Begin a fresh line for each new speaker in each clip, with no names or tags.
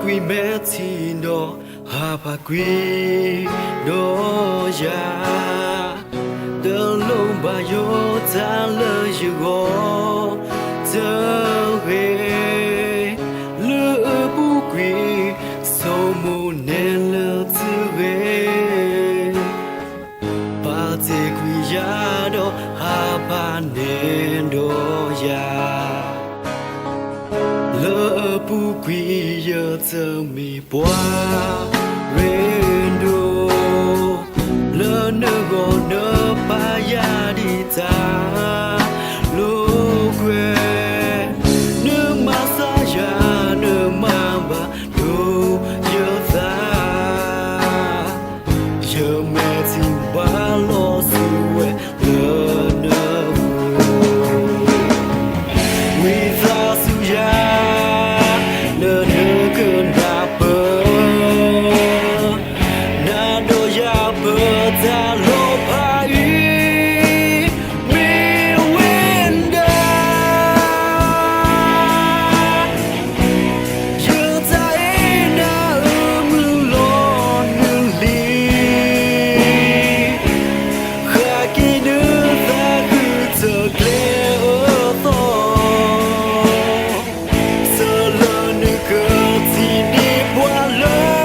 quy mẹ thì nó hà bà quy nó ya tớ lâu bà yo ta lời yêu go tớ về lỡ bu quy sâu mù nên lỡ tư về bà tê quy ya đó hà bà nên đó ya lỡ bu quy giờ giờ mi qua rendo lỡ nơ gò nơ pa ya đi ta lô quê nơ ma sa ya nơ ma ba đô giờ ta giờ mẹ thì ba lo suy lỡ nơ we ta su ya ta lo pa y mi winda giờ ta na lo nu li kha ki nu ta cứ chờ gle ở to sơ lơ nu cơ thì đi qua lơ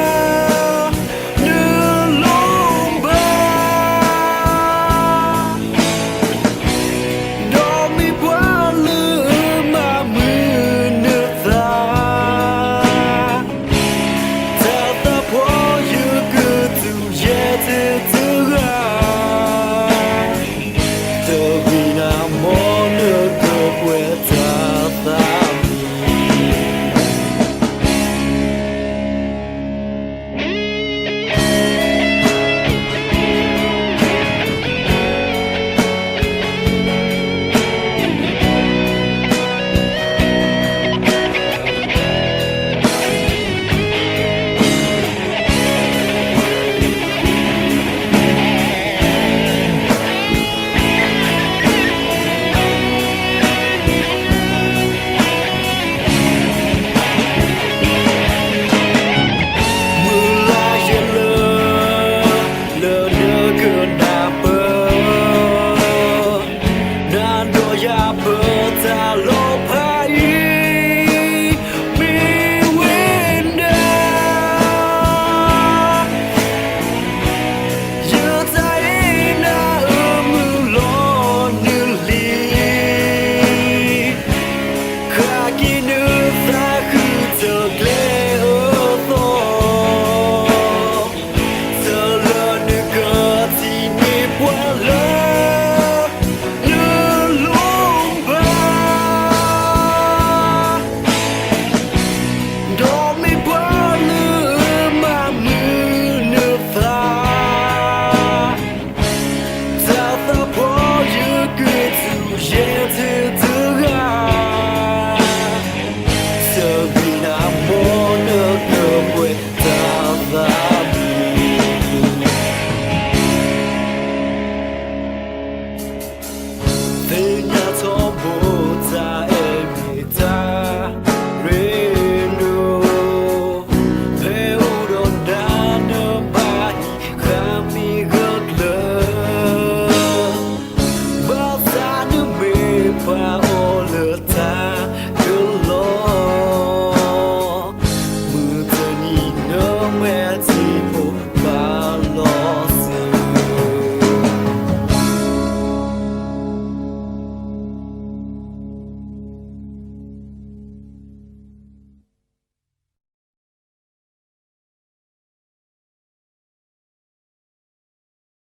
mưa tơ nhìn nở mẹ gì